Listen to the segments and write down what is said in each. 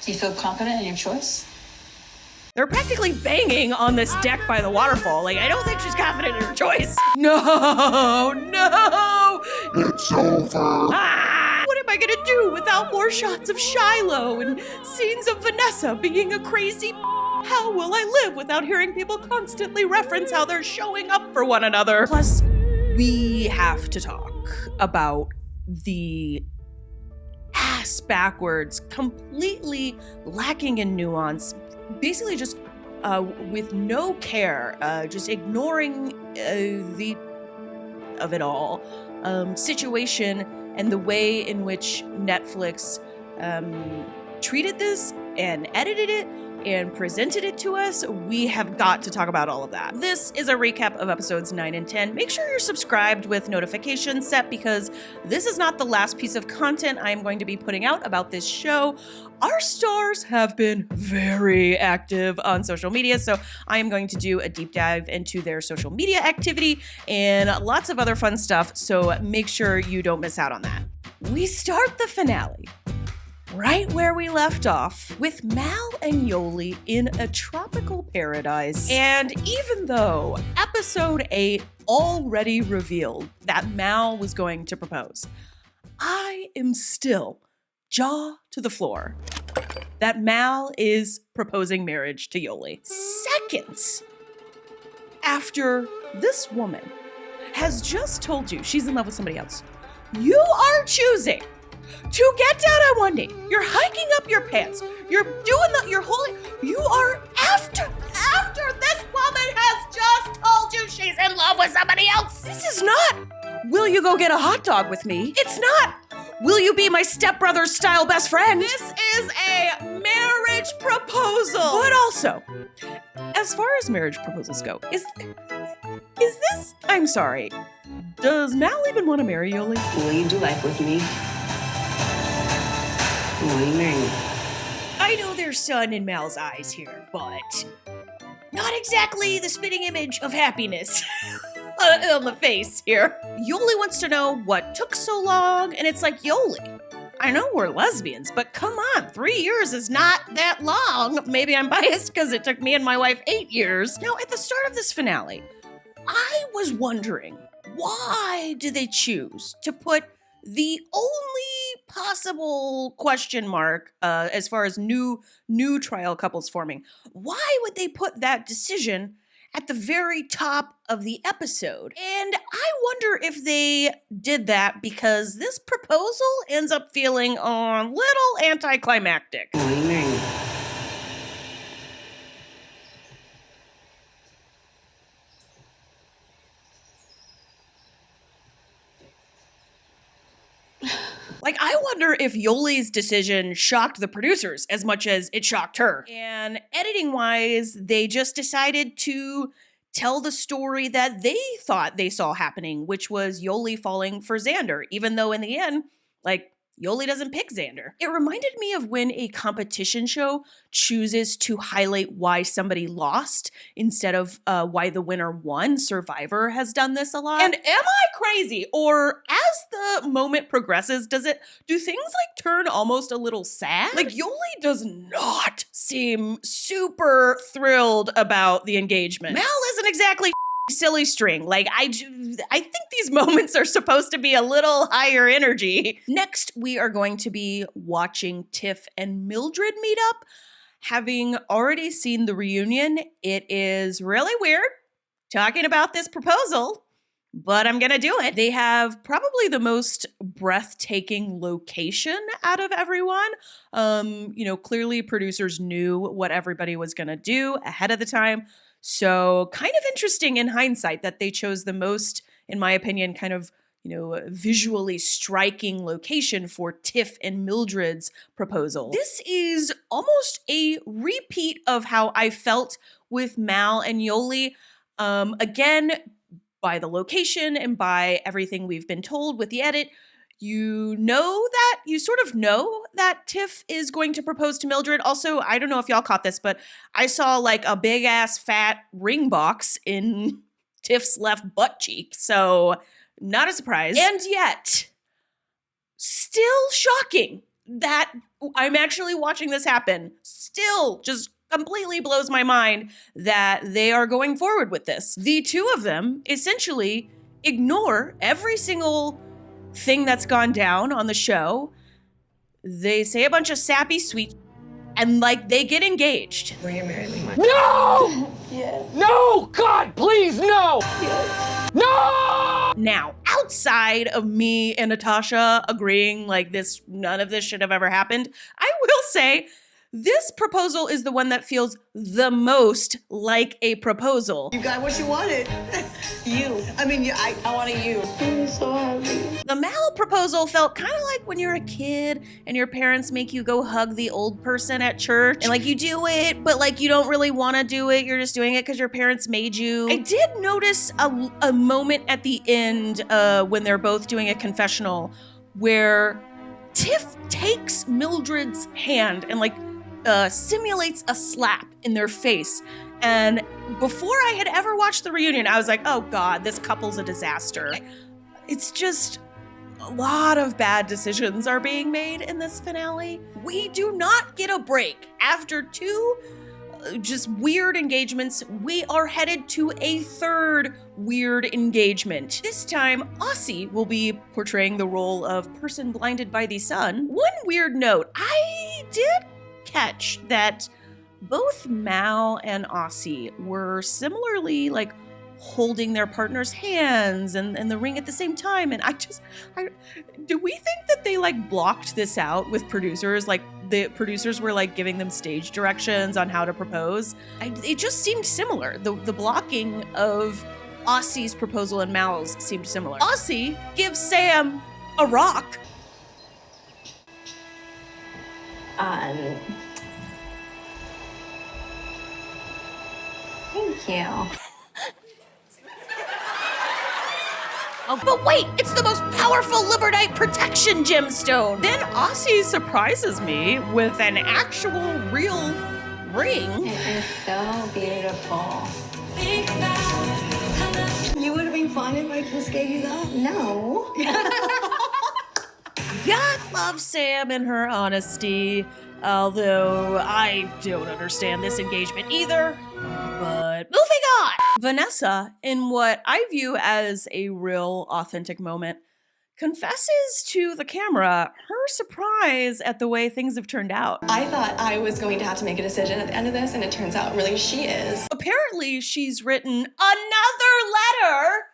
Do you feel confident in your choice? They're practically banging on this deck by the waterfall. Like, I don't think she's confident in her choice. No! It's over. Ah! What am I gonna do without more shots of Shiloh and scenes of Vanessa being a crazy? How will I live without hearing people constantly reference how they're showing up for one another? Plus, we have to talk about the ass backwards, completely lacking in nuance, basically just with no care, just ignoring the of it all situation and the way in which Netflix treated this and edited it and presented it to us. We have got to talk about all of that. This is a recap of episodes 9 and 10. Make sure you're subscribed with notifications set because this is not the last piece of content I am going to be putting out about this show. Our stars have been very active on social media, so I am going to do a deep dive into their social media activity and lots of other fun stuff, so make sure you don't miss out on that. We start the finale right where we left off, with Mal and Yoli in a tropical paradise. And even though episode 8 already revealed that Mal was going to propose, I am still jaw to the floor that Mal is proposing marriage to Yoli. Seconds after this woman has just told you she's in love with somebody else, you are choosing to get down on one knee. You're hiking up your pants. You're doing you're holding, you are after this woman has just told you she's in love with somebody else. This is not, will you go get a hot dog with me? It's not, will you be my stepbrother's style best friend? This is a marriage proposal. But also, as far as marriage proposals go, is this, I'm sorry, does Mal even want to marry Yoli? Will you do life with me? Will you marry me? I know there's sun in Mal's eyes here, but not exactly the spitting image of happiness on the face here. Yoli wants to know what took so long, and it's like, Yoli, I know we're lesbians, but come on, 3 years is not that long. Maybe I'm biased because it took me and my wife 8 years. Now, at the start of this finale, I was wondering, why did they choose to put the only possible question mark as far as new trial couples forming? Why would they put that decision at the very top of the episode? And I wonder if they did that because this proposal ends up feeling a little anticlimactic. Will you marry me? Like, I wonder if Yoli's decision shocked the producers as much as it shocked her. And editing-wise, they just decided to tell the story that they thought they saw happening, which was Yoli falling for Xander, even though in the end, like, Yoli doesn't pick Xander. It reminded me of when a competition show chooses to highlight why somebody lost instead of why the winner won. Survivor has done this a lot. And am I crazy? Or as the moment progresses, do things like turn almost a little sad? Like, Yoli does not seem super thrilled about the engagement. Mal isn't exactly silly string. Like, I think these moments are supposed to be a little higher energy. Next, we are going to be watching Tiff and Mildred meet up. Having already seen the reunion, it is really weird talking about this proposal, but I'm gonna do it. They have probably the most breathtaking location out of everyone. Clearly producers knew what everybody was gonna do ahead of the time. So kind of interesting in hindsight that they chose the most, in my opinion, kind of, visually striking location for Tiff and Mildred's proposal. This is almost a repeat of how I felt with Mal and Yoli. Again, by the location and by everything we've been told with the edit, you sort of know that Tiff is going to propose to Mildred. Also, I don't know if y'all caught this, but I saw like a big ass fat ring box in Tiff's left butt cheek. So not a surprise. And yet, still shocking that I'm actually watching this happen. Still just completely blows my mind that they are going forward with this. The two of them essentially ignore every single thing that's gone down on the show. They say a bunch of sappy sweet and like they get engaged. Will you marry me? No! Yes. No! God, please, no! Yes. No! Now, outside of me and Natasha agreeing like this, none of this should have ever happened, I will say this proposal is the one that feels the most like a proposal. You got what you wanted. You. I mean, I wanted you. I'm so happy. The Mal proposal felt kind of like when you're a kid and your parents make you go hug the old person at church. And like you do it, but like you don't really want to do it. You're just doing it because your parents made you. I did notice a moment at the end when they're both doing a confessional where Tiff takes Mildred's hand and like simulates a slap in their face. And before I had ever watched the reunion, I was like, oh God, this couple's a disaster. It's just a lot of bad decisions are being made in this finale. We do not get a break. After two just weird engagements, we are headed to a third weird engagement. This time, Aussie will be portraying the role of person blinded by the sun. One weird note, I did catch that both Mal and Aussie were similarly like holding their partner's hands and the ring at the same time. And do we think that they like blocked this out with producers? Like the producers were like giving them stage directions on how to propose. It just seemed similar. The blocking of Aussie's proposal and Mal's seemed similar. Aussie gives Sam a rock. Thank you. Oh, but wait, it's the most powerful Liberdite protection gemstone. Then Aussie surprises me with an actual real ring. It is so beautiful. You would have been fine if I just gave you that? No. God love Sam and her honesty, although I don't understand this engagement either. But moving on! Vanessa, in what I view as a real authentic moment, confesses to the camera her surprise at the way things have turned out. I thought I was going to have to make a decision at the end of this, and it turns out really she is. Apparently, she's written another letter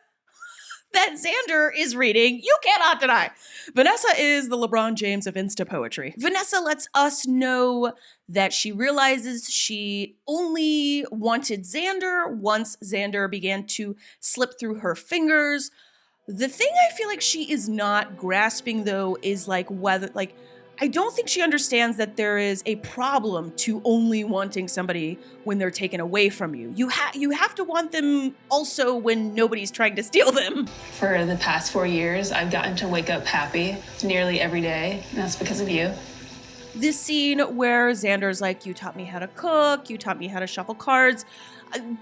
that Xander is reading. You cannot deny. Vanessa is the LeBron James of Insta poetry. Vanessa lets us know that she realizes she only wanted Xander once Xander began to slip through her fingers. The thing I feel like she is not grasping though is like whether, like, I don't think she understands that there is a problem to only wanting somebody when they're taken away from you. You have to want them also when nobody's trying to steal them. For the past 4 years, I've gotten to wake up happy nearly every day, and that's because of you. This scene where Xander's like, you taught me how to cook, you taught me how to shuffle cards.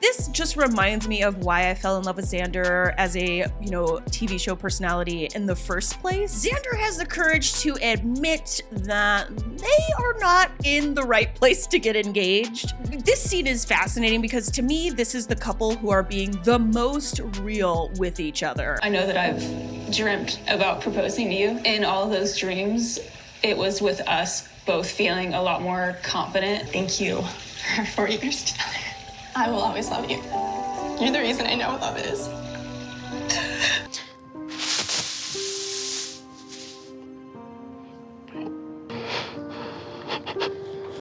This just reminds me of why I fell in love with Xander as a, TV show personality in the first place. Xander has the courage to admit that they are not in the right place to get engaged. This scene is fascinating because to me, this is the couple who are being the most real with each other. I know that I've dreamt about proposing to you. In all of those dreams, it was with us both feeling a lot more confident. Thank you for our 4 years together. I will always love you. You're the reason I know what love is.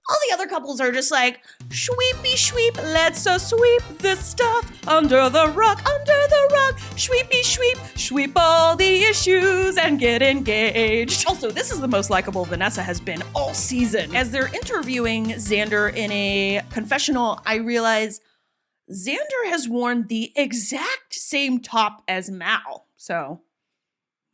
All the other couples are just like, sweepy sweep, let's sweep this stuff under the rug, sweepy sweep, sweep all the issues and get engaged. Also, this is the most likable Vanessa has been all season. As they're interviewing Xander in a confessional, I realize Xander has worn the exact same top as Mal. So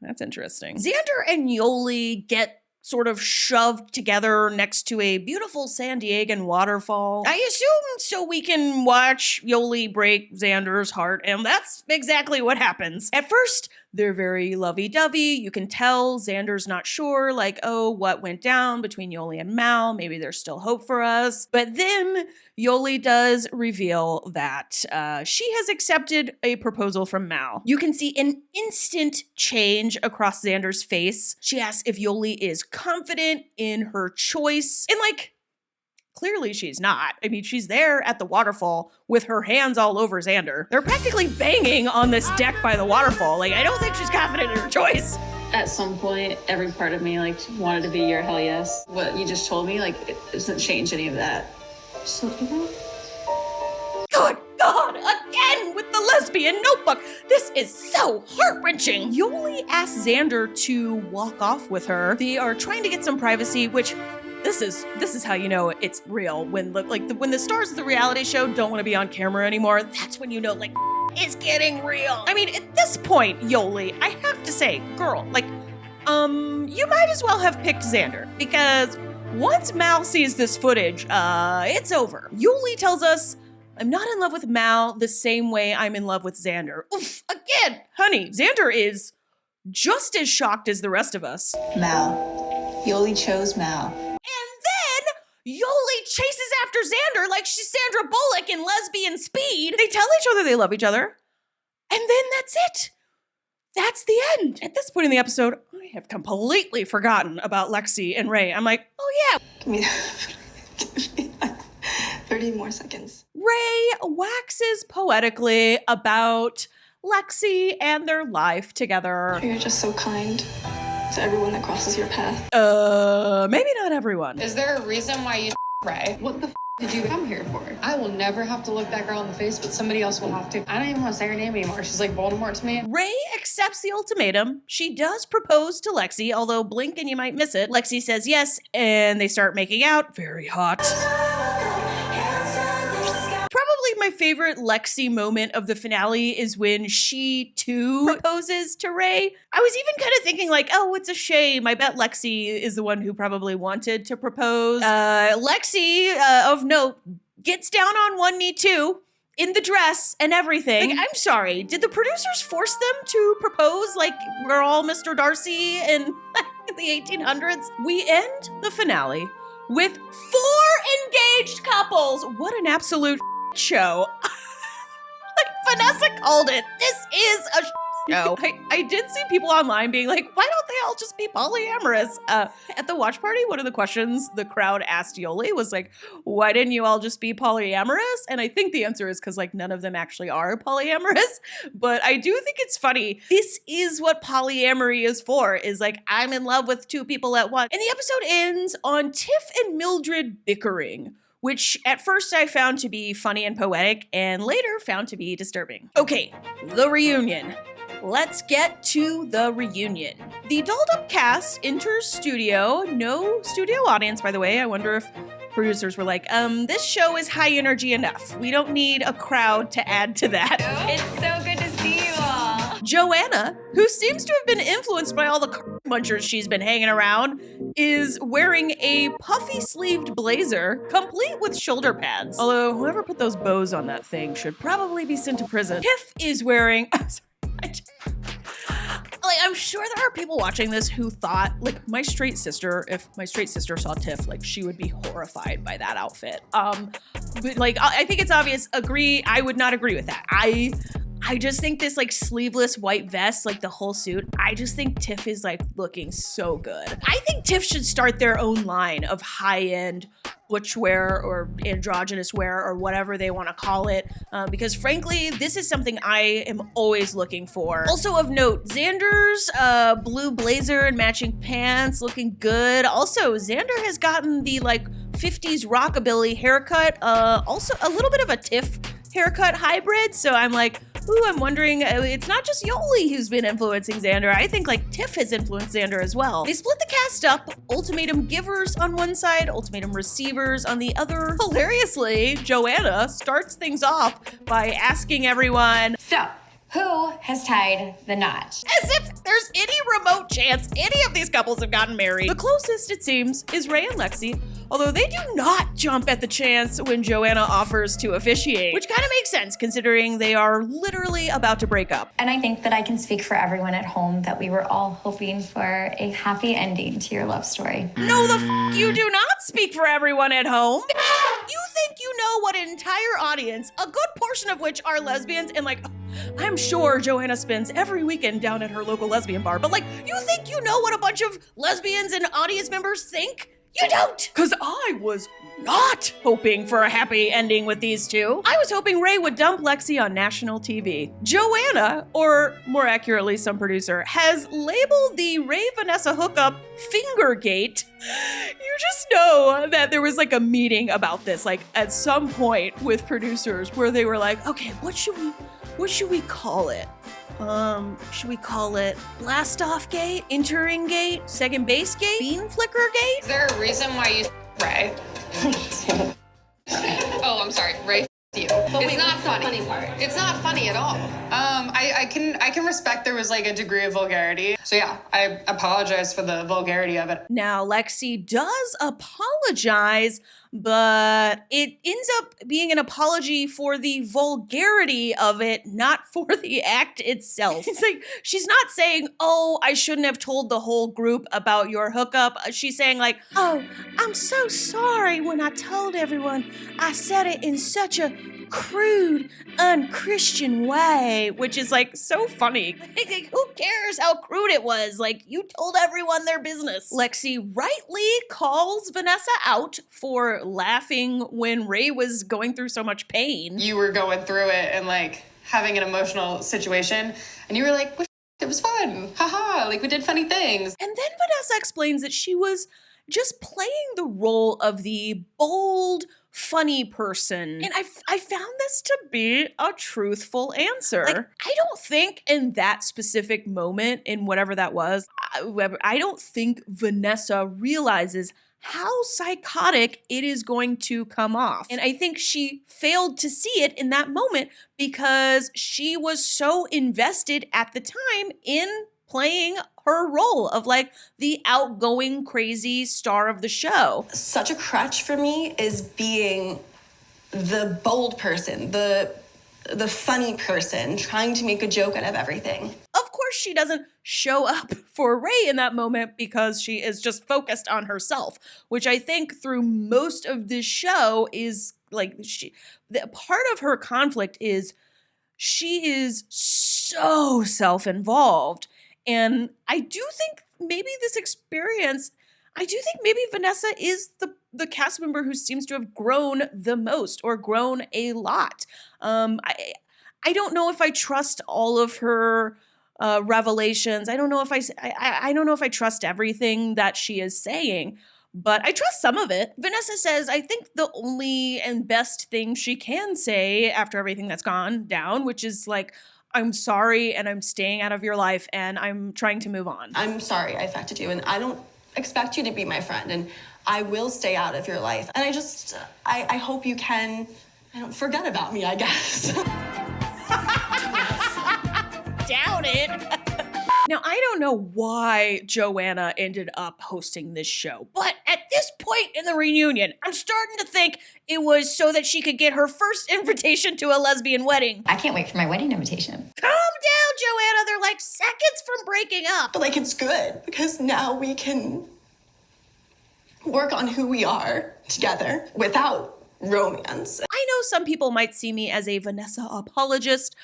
that's interesting. Xander and Yoli get sort of shoved together next to a beautiful San Diegan waterfall. I assume so we can watch Yoli break Xander's heart, and that's exactly what happens. At first, They're very lovey-dovey. You can tell Xander's not sure, like, oh, what went down between Yoli and Mal? Maybe there's still hope for us. But then Yoli does reveal that she has accepted a proposal from Mal. You can see an instant change across Xander's face. She asks if Yoli is confident in her choice. And like, clearly she's not. I mean, she's there at the waterfall with her hands all over Xander. They're practically banging on this deck by the waterfall. Like, I don't think she's confident in her choice. At some point, every part of me like wanted to be your hell yes. What you just told me, like, it doesn't change any of that. Just let me know. Good God, again with the lesbian notebook. This is so heart-wrenching. Yoli asks Xander to walk off with her. They are trying to get some privacy, which this is how you know it's real. When when the stars of the reality show don't want to be on camera anymore, that's when you know like it's getting real. I mean, at this point, Yoli, I have to say, girl, like, you might as well have picked Xander, because once Mal sees this footage, it's over. Yoli tells us, I'm not in love with Mal the same way I'm in love with Xander. Oof, again, honey, Xander is just as shocked as the rest of us. Mal. Yoli chose Mal. Yoli chases after Xander like she's Sandra Bullock in Lesbian Speed. They tell each other they love each other. And then that's it. That's the end. At this point in the episode, I have completely forgotten about Lexi and Rey. I'm like, oh yeah. Give me like 30 more seconds. Rey waxes poetically about Lexi and their life together. You're just so kind to everyone that crosses your path. Maybe not everyone. Is there a reason why you Rey? What the did you come here for? I will never have to look that girl in the face, but somebody else will have to. I don't even want to say her name anymore. She's like Voldemort to me. Rey accepts the ultimatum. She does propose to Lexi, although blink and you might miss it. Lexi says yes, and they start making out. Very hot. Probably my favorite Lexi moment of the finale is when she too proposes to Rey. I was even kind of thinking like, oh, it's a shame. I bet Lexi is the one who probably wanted to propose. Lexi, of note, gets down on one knee too, in the dress and everything. Like, I'm sorry, did the producers force them to propose like we're all Mr. Darcy in the 1800s? We end the finale with 4 engaged couples. What an absolute show. Like Vanessa called it. This is a show. I did see people online being like, why don't they all just be polyamorous? At the watch party, one of the questions the crowd asked Yoli was like, why didn't you all just be polyamorous? And I think the answer is because like none of them actually are polyamorous. But I do think it's funny. This is what polyamory is for, is like, I'm in love with 2 people at once. And the episode ends on Tiff and Mildred bickering, which at first I found to be funny and poetic, and later found to be disturbing. Okay, the reunion. Let's get to the reunion. The dolled up cast enters studio. No studio audience, by the way. I wonder if producers were like, this show is high energy enough. We don't need a crowd to add to that. It's so good to see you all. Joanna, who seems to have been influenced by all the munchers she's been hanging around, is wearing a puffy sleeved blazer, complete with shoulder pads. Although whoever put those bows on that thing should probably be sent to prison. Tiff is wearing, I'm sure there are people watching this who thought, like, my straight sister, if my straight sister saw Tiff, like, she would be horrified by that outfit. But like, I think it's obvious, I would not agree with that. I just think this like sleeveless white vest, like the whole suit, I just think Tiff is like looking so good. I think Tiff should start their own line of high-end butch wear or androgynous wear or whatever they want to call it, because frankly, this is something I am always looking for. Also of note, Xander's blue blazer and matching pants looking good. Also, Xander has gotten the like 50s rockabilly haircut, also a little bit of a Tiff haircut hybrid, so I'm like, ooh, I'm wondering, it's not just Yoli who's been influencing Xander. I think like Tiff has influenced Xander as well. They split the cast up, ultimatum givers on one side, ultimatum receivers on the other. Hilariously, Joanna starts things off by asking everyone, So, who has tied the knot? as if there's any remote chance any of these couples have gotten married. The closest, it seems, is Rey and Lexi, although they do not jump at the chance when Joanna offers to officiate, which kind of makes sense considering they are literally about to break up. And I think that I can speak for everyone at home that we were all hoping for a happy ending to your love story. No, the f you do not speak for everyone at home. You think you know what an entire audience, a good portion of which are lesbians, and like, I'm sure Joanna spends every weekend down at her local lesbian bar, but like, you think you know what a bunch of lesbians and audience members think? You don't! Cause I was not hoping for a happy ending with these two. I was hoping Rey would dump Lexi on national TV. Joanna, or more accurately some producer, has labeled the Rey-Vanessa hookup Fingergate. You just know that there was like a meeting about this, like at some point with producers where they were like, okay, what should we call it? Should we call it blast off gate, entering gate, second base gate, bean flicker gate? Is there a reason why you Ray? Oh, I'm sorry, Ray. You. It's not funny. Funny part. It's not funny at all. I can respect there was like a degree of vulgarity. So yeah, I apologize for the vulgarity of it. Now, Lexi does apologize, but it ends up being an apology for the vulgarity of it, not for the act itself. It's like, she's not saying, oh, I shouldn't have told the whole group about your hookup. She's saying like, oh, I'm so sorry when I told everyone I said it in such a crude, unchristian way, which is like so funny. Like, who cares how crude it was? Like, you told everyone their business. Lexi rightly calls Vanessa out for laughing when Rey was going through so much pain. You were going through it and like having an emotional situation, and you were like, it was fun, haha, like we did funny things. And then Vanessa explains that she was just playing the role of the bold, funny person. And I found this to be a truthful answer. Like, I don't think in that specific moment, in whatever that was, I don't think Vanessa realizes how psychotic it is going to come off. And I think she failed to see it in that moment because she was so invested at the time in playing her role of like the outgoing, crazy star of the show. Such a crutch for me is being the bold person, the funny person, trying to make a joke out of everything. Of course, she doesn't show up for Rey in that moment because she is just focused on herself, which I think through most of this show is like part of her conflict is she is so self-involved. And I do think maybe this experience, I do think maybe Vanessa is the cast member who seems to have grown the most or grown a lot. I don't know if I trust all of her revelations. I don't know if I don't know if I trust everything that she is saying, but I trust some of it. Vanessa says, I think the only and best thing she can say after everything that's gone down, which is like, I'm sorry and I'm staying out of your life and I'm trying to move on. I'm sorry I affected you and I don't expect you to be my friend and I will stay out of your life. And I hope you can, forget about me, I guess. Doubt it. Now, I don't know why Joanna ended up hosting this show, but at this point in the reunion, I'm starting to think it was so that she could get her first invitation to a lesbian wedding. I can't wait for my wedding invitation. Calm down, Joanna. They're like seconds from breaking up. But like, it's good because now we can work on who we are together without romance. I know some people might see me as a Vanessa apologist.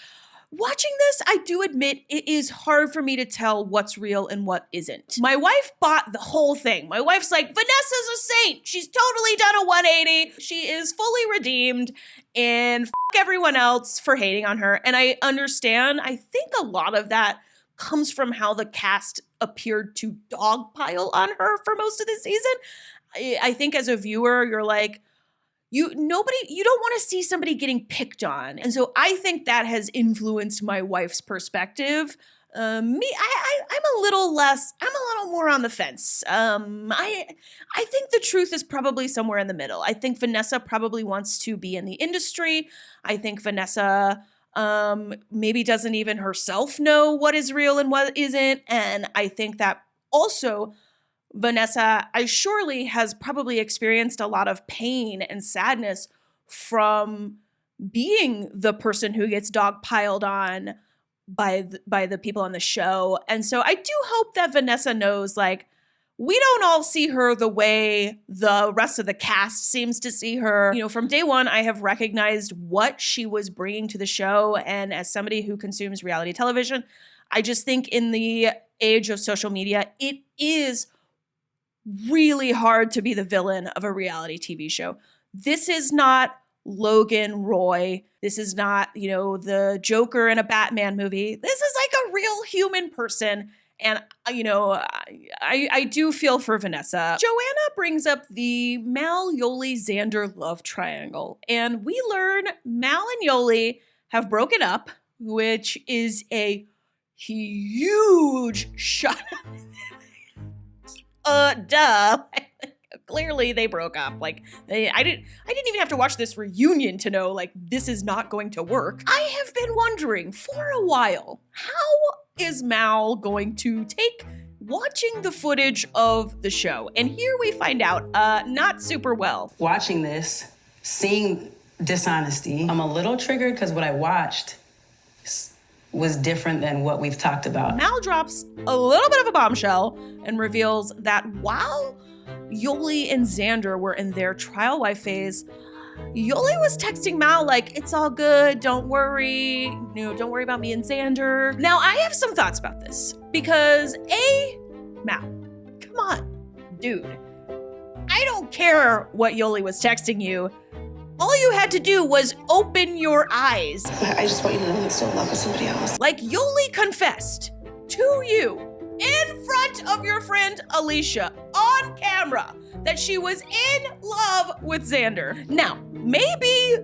Watching this, I do admit it is hard for me to tell what's real and what isn't. My wife bought the whole thing. My wife's like, Vanessa's a saint. She's totally done a 180. She is fully redeemed and f everyone else for hating on her. And I understand. I think a lot of that comes from how the cast appeared to dogpile on her for most of the season. I think as a viewer, you're like, you don't want to see somebody getting picked on. And so I think that has influenced my wife's perspective. I'm a little more on the fence. I think the truth is probably somewhere in the middle. I think Vanessa probably wants to be in the industry. I think Vanessa maybe doesn't even herself know what is real and what isn't. And I think that also Vanessa, I surely has probably experienced a lot of pain and sadness from being the person who gets dogpiled on by the people on the show. And so I do hope that Vanessa knows, like, we don't all see her the way the rest of the cast seems to see her. You know, from day one, I have recognized what she was bringing to the show. And as somebody who consumes reality television, I just think in the age of social media, it is really hard to be the villain of a reality TV show. This is not Logan Roy. This is not, you know, the Joker in a Batman movie. This is like a real human person. And, you know, I do feel for Vanessa. Joanna brings up the Mal, Yoli, Xander love triangle. And we learn Mal and Yoli have broken up, which is a huge shot. Duh. Clearly they broke up. Like, I didn't even have to watch this reunion to know, like, this is not going to work. I have been wondering for a while, how is Mal going to take watching the footage of the show? And here we find out, not super well. Watching this, seeing dishonesty, I'm a little triggered because what I watched was different than what we've talked about. Mal drops a little bit of a bombshell and reveals that while Yoli and Xander were in their trial wife phase, Yoli was texting Mal like, it's all good, don't worry, you know, don't worry about me and Xander. Now, I have some thoughts about this because Mal, come on, dude. I don't care what Yoli was texting you. All you had to do was open your eyes. But I just want you to know I'm still in love with somebody else. Like, Yoli confessed to you in front of your friend Alicia on camera that she was in love with Xander. Now, maybe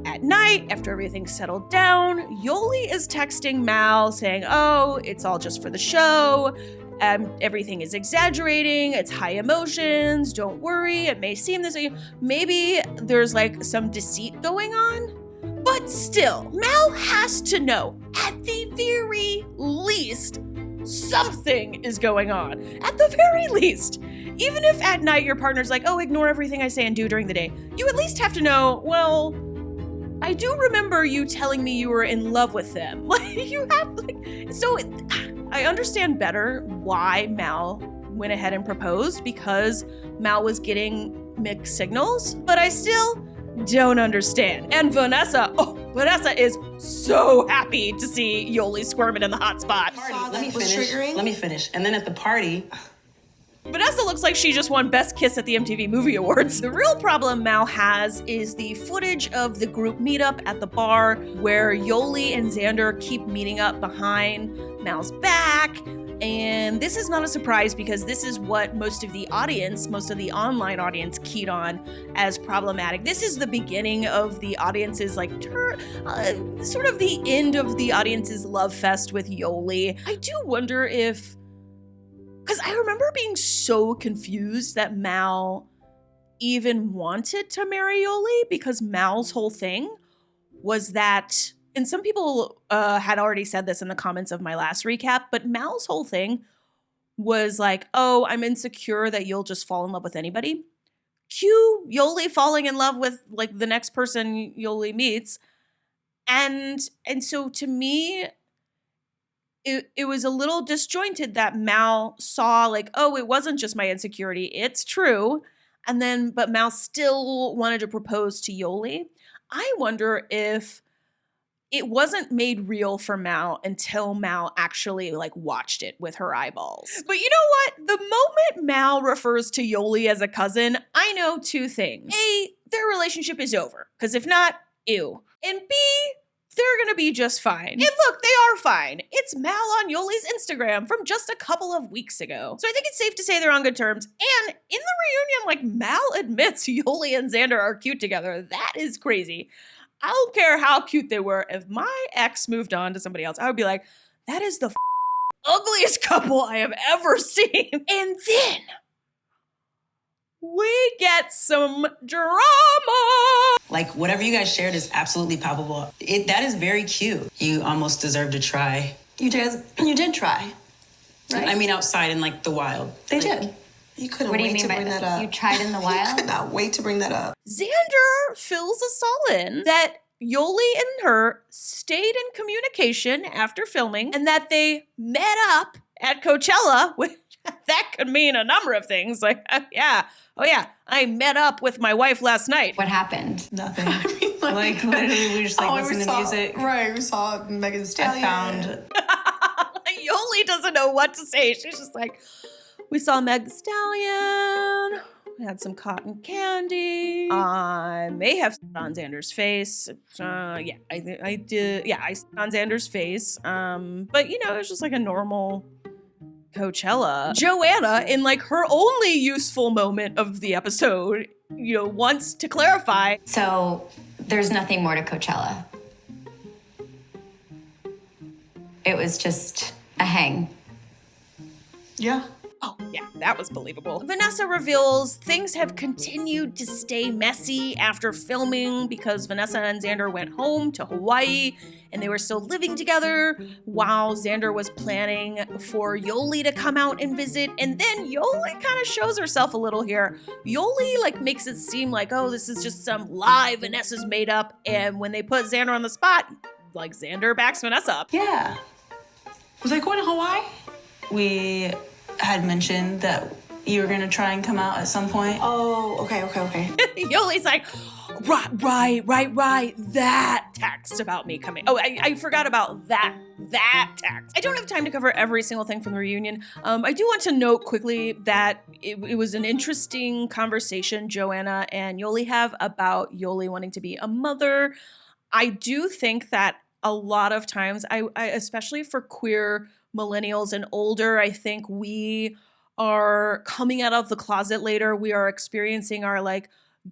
at night, after everything's settled down, Yoli is texting Mal saying, oh, it's all just for the show. Everything is exaggerating. It's high emotions. Don't worry. It may seem this way. Maybe there's like some deceit going on. But still, Mal has to know, at the very least, something is going on. At the very least. Even if at night your partner's like, oh, ignore everything I say and do during the day, you at least have to know, well, I do remember you telling me you were in love with them. Like, you have, like, so I understand better why Mal went ahead and proposed, because Mal was getting mixed signals, but I still don't understand. And Vanessa is so happy to see Yoli squirming in the hot spot. Let me finish. And then at the party, Vanessa looks like she just won Best Kiss at the MTV Movie Awards. The real problem Mal has is the footage of the group meetup at the bar where Yoli and Xander keep meeting up behind Mal's back. And this is not a surprise because this is what most of the online audience keyed on as problematic. This is the beginning of the audience's sort of the end of the audience's love fest with Yoli. I do wonder if, because I remember being so confused that Mal even wanted to marry Yoli, because Mal's whole thing was that, and some people had already said this in the comments of my last recap, but Mal's whole thing was like, oh, I'm insecure that you'll just fall in love with anybody. Cue Yoli falling in love with like the next person Yoli meets. And so to me, it was a little disjointed that Mal saw like, oh, it wasn't just my insecurity, it's true. But Mal still wanted to propose to Yoli. I wonder if it wasn't made real for Mal until Mal actually like watched it with her eyeballs. But you know what? The moment Mal refers to Yoli as a cousin, I know two things. A, their relationship is over, because if not, ew. And B, they're gonna be just fine. And look, they are fine. It's Mal on Yoli's Instagram from just a couple of weeks ago. So I think it's safe to say they're on good terms. And in the reunion, like, Mal admits Yoli and Xander are cute together. That is crazy. I don't care how cute they were. If my ex moved on to somebody else, I would be like, that is the ugliest couple I have ever seen. And then we get some drama. like, whatever you guys shared is absolutely palpable. That is very cute. You almost deserve to try. You did try, right? I mean, outside in like the wild. They did. You couldn't What do you wait mean to by bring that up. You tried in the wild? I could not wait to bring that up. Xander fills us all in that Yoli and her stayed in communication after filming and that they met up at Coachella, which that could mean a number of things. Like, I met up with my wife last night. What happened? Nothing. Like literally, we just listened to music. Right, we saw Megan Thee Stallion. I found. Yoli doesn't know what to say. She's just like, we saw Meg Thee Stallion. We had some cotton candy. I may have spit on Xander's face. I did. Yeah, I spit on Xander's face. But it was just like a normal Coachella. Joanna, in like her only useful moment of the episode, wants to clarify. So there's nothing more to Coachella. It was just a hang. Yeah. Oh, yeah, that was believable. Vanessa reveals things have continued to stay messy after filming because Vanessa and Xander went home to Hawaii and they were still living together while Xander was planning for Yoli to come out and visit. And then Yoli kind of shows herself a little here. Yoli makes it seem like, oh, this is just some lie Vanessa's made up. And when they put Xander on the spot, Xander backs Vanessa up. Yeah. Was I going to Hawaii? We had mentioned that you were going to try and come out at some point. Oh, okay. Yoli's like, right. That text about me coming. Oh, I forgot about that text. I don't have time to cover every single thing from the reunion. I do want to note quickly that it was an interesting conversation Joanna and Yoli have about Yoli wanting to be a mother. I do think that a lot of times, I especially for queer millennials and older, I think we are coming out of the closet later. We are experiencing our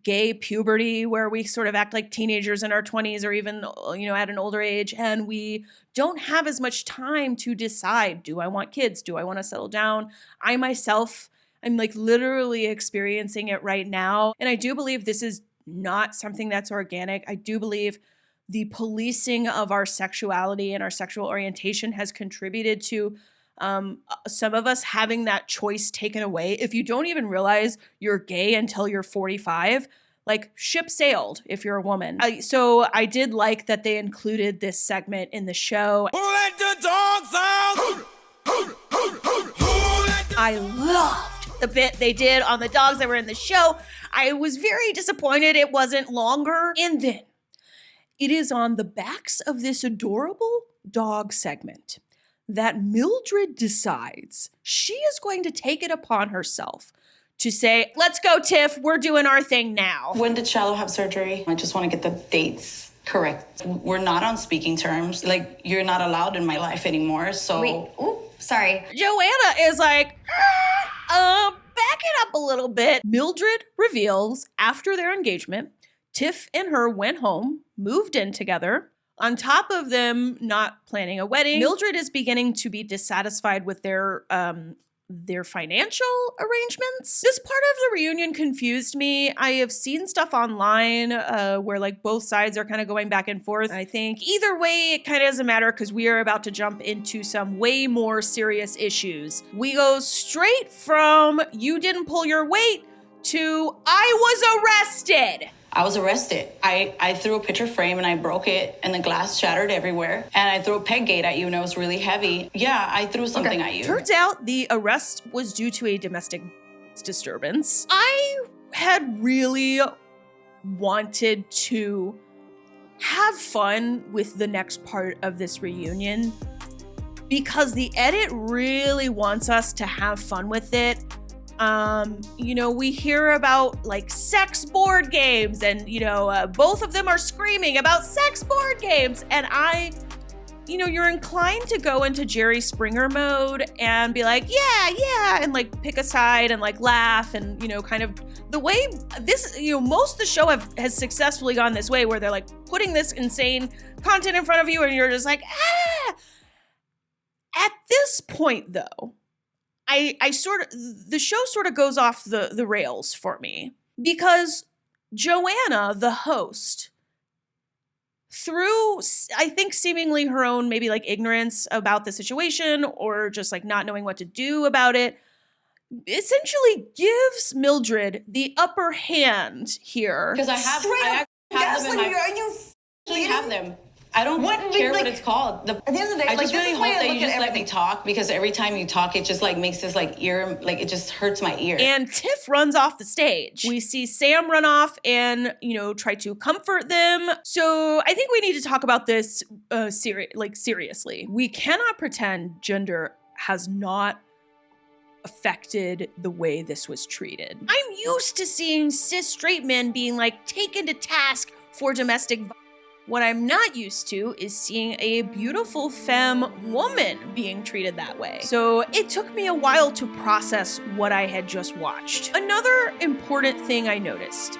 gay puberty where we sort of act like teenagers in our 20s or even, at an older age. And we don't have as much time to decide, do I want kids? Do I want to settle down? I myself, I'm literally experiencing it right now. And I do believe this is not something that's organic. I do believe the policing of our sexuality and our sexual orientation has contributed to some of us having that choice taken away. If you don't even realize you're gay until you're 45, ship sailed if you're a woman. So I did like that they included this segment in the show. Who let the dogs out? I loved the bit they did on the dogs that were in the show. I was very disappointed it wasn't longer. And then it is on the backs of this adorable dog segment that Mildred decides she is going to take it upon herself to say, let's go, Tiff, we're doing our thing now. When did Shallow have surgery? I just want to get the dates correct. We're not on speaking terms. You're not allowed in my life anymore, so... Wait, sorry. Joanna is like, back it up a little bit. Mildred reveals after their engagement, Tiff and her went home, moved in together. On top of them not planning a wedding, Mildred is beginning to be dissatisfied with their financial arrangements. This part of the reunion confused me. I have seen stuff online where both sides are kind of going back and forth. I think either way, it kind of doesn't matter because we are about to jump into some way more serious issues. We go straight from you didn't pull your weight to I was arrested. I was arrested. I threw a picture frame and I broke it and the glass shattered everywhere. And I threw a peg gate at you and it was really heavy. Yeah, I threw something at you. Turns out the arrest was due to a domestic disturbance. I had really wanted to have fun with the next part of this reunion because the edit really wants us to have fun with it. We hear about sex board games and, both of them are screaming about sex board games. And you're inclined to go into Jerry Springer mode and be like, yeah, and pick a side and laugh and, kind of the way this, most of the show has successfully gone this way where they're putting this insane content in front of you and you're just like, ah. At this point though, the show sort of goes off the rails for me because Joanna, the host, through, I think, seemingly her own maybe ignorance about the situation or just not knowing what to do about it, essentially gives Mildred the upper hand here. Because I have them in my... Are you I have them. I don't care what it's called. At the end of the day, I just really hope that you just let me everything. talk, because every time you talk, it just like makes this like ear, like it just hurts my ear. And Tiff runs off the stage. We see Sam run off and, try to comfort them. So I think we need to talk about this seriously. We cannot pretend gender has not affected the way this was treated. I'm used to seeing cis straight men being like taken to task for domestic violence. What I'm not used to is seeing a beautiful femme woman being treated that way. So it took me a while to process what I had just watched. Another important thing I noticed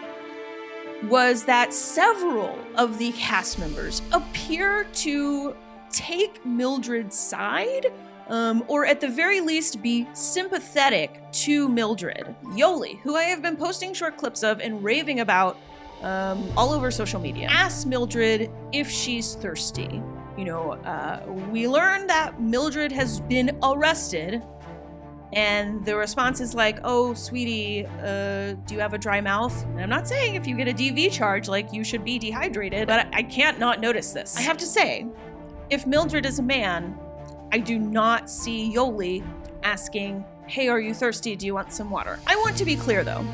was that several of the cast members appear to take Mildred's side, or at the very least be sympathetic to Mildred. Yoli, who I have been posting short clips of and raving about all over social media, asks Mildred if she's thirsty. We learn that Mildred has been arrested, and the response is like, oh, sweetie, do you have a dry mouth? And I'm not saying if you get a DV charge, like, you should be dehydrated, but I can't not notice this. I have to say, if Mildred is a man, I do not see Yoli asking, hey, are you thirsty? Do you want some water? I want to be clear, though.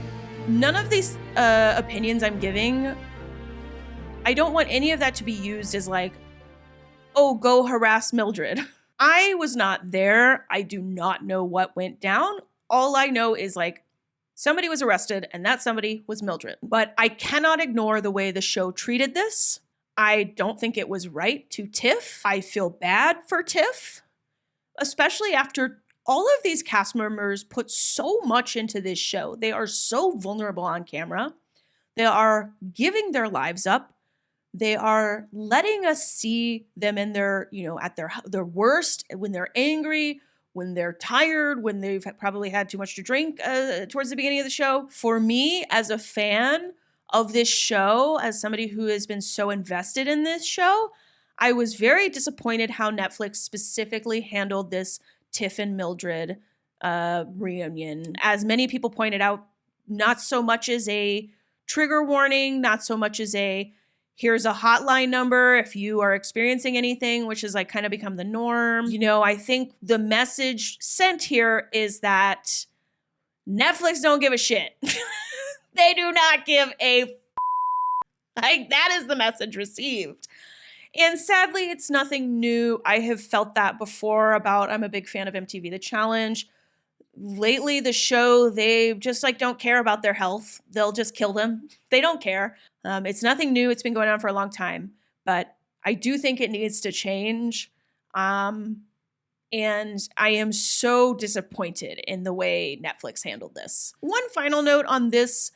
None of these opinions I'm giving, I don't want any of that to be used as like, oh, go harass Mildred. I was not there. I do not know what went down. All I know is like somebody was arrested and that somebody was Mildred. But I cannot ignore the way the show treated this. I don't think it was right to Tiff. I feel bad for Tiff, especially after all of these cast members put so much into this show. They are so vulnerable on camera. They are giving their lives up. They are letting us see them in their, at their worst, when they're angry, when they're tired, when they've probably had too much to drink towards the beginning of the show. For me, as a fan of this show, as somebody who has been so invested in this show, I was very disappointed how Netflix specifically handled this Tiff and Mildred reunion. As many people pointed out, not so much as a trigger warning, not so much as a here's a hotline number if you are experiencing anything, which has like kind of become the norm. I think the message sent here is that Netflix don't give a shit. They do not give a like, that is the message received. And sadly, it's nothing new. I have felt that before I'm a big fan of MTV The Challenge. Lately, the show, they just like don't care about their health. They'll just kill them. They don't care. It's nothing new. It's been going on for a long time. But I do think it needs to change. And I am so disappointed in the way Netflix handled this. One final note on this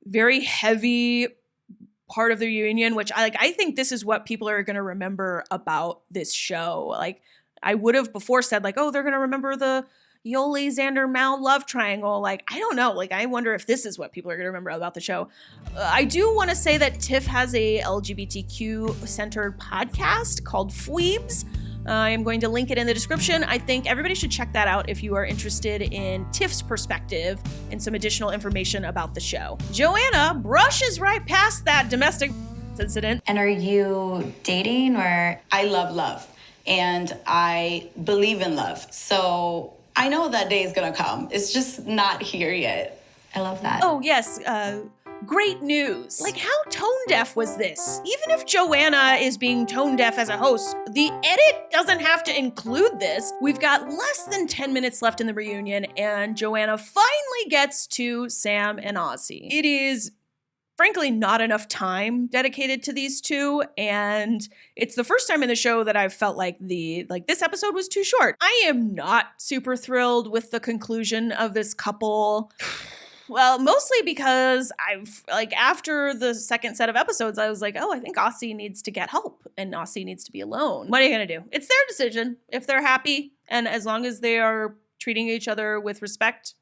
very heavy part of the reunion, which I think this is what people are going to remember about this show. Like, I would have before said like, oh, they're going to remember the Yoli, Xander, Mal love triangle. Like, I don't know. Like, I wonder if this is what people are going to remember about the show. I do want to say that Tiff has a LGBTQ centered podcast called Fweebs. I am going to link it in the description. I think everybody should check that out if you are interested in Tiff's perspective and some additional information about the show. Joanna brushes right past that domestic incident. And are you dating or? I love love and I believe in love. So I know that day is gonna come. It's just not here yet. I love that. Oh, yes. Great news. Like, how tone deaf was this? Even if Joanna is being tone deaf as a host, the edit doesn't have to include this. We've got less than 10 minutes left in the reunion, and Joanna finally gets to Sam and Aussie. It is, frankly, not enough time dedicated to these two, and it's the first time in the show that I've felt like this episode was too short. I am not super thrilled with the conclusion of this couple. Well, mostly because after the second set of episodes, I was like, oh, I think Aussie needs to get help and Aussie needs to be alone. What are you going to do? It's their decision. If they're happy and as long as they are treating each other with respect,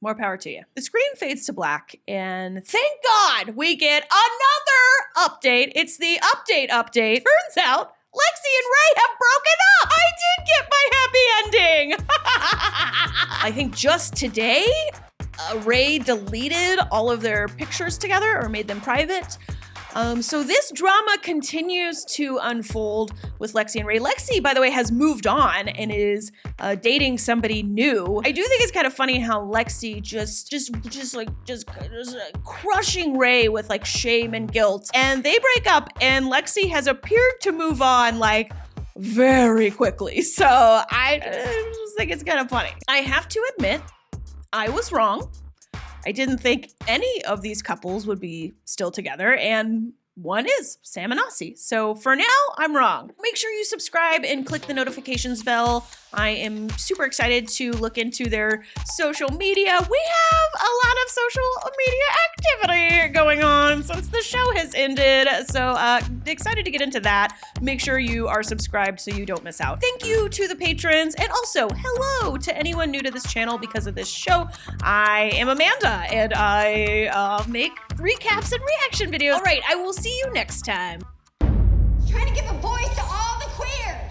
more power to you. The screen fades to black and thank God we get another update. It's the update. Turns out Lexi and Rey have broken up! I did get my happy ending! I think just today, Rey deleted all of their pictures together or made them private. So this drama continues to unfold with Lexi and Rey. Lexi, by the way, has moved on and is dating somebody new. I do think it's kind of funny how Lexi just crushing Rey with like shame and guilt. And they break up and Lexi has appeared to move on like very quickly. So I just think it's kind of funny. I have to admit, I was wrong. I didn't think any of these couples would be still together, and one is Sam and Aussie. So for now, I'm wrong. Make sure you subscribe and click the notifications bell. I am super excited to look into their social media. We have a lot of social media activity going on since the show has ended. So excited to get into that. Make sure you are subscribed so you don't miss out. Thank you to the patrons, and also hello to anyone new to this channel because of this show. I am Amanda, and I make recaps and reaction videos. All right, I will see you next time. Trying to give a voice to all the queers.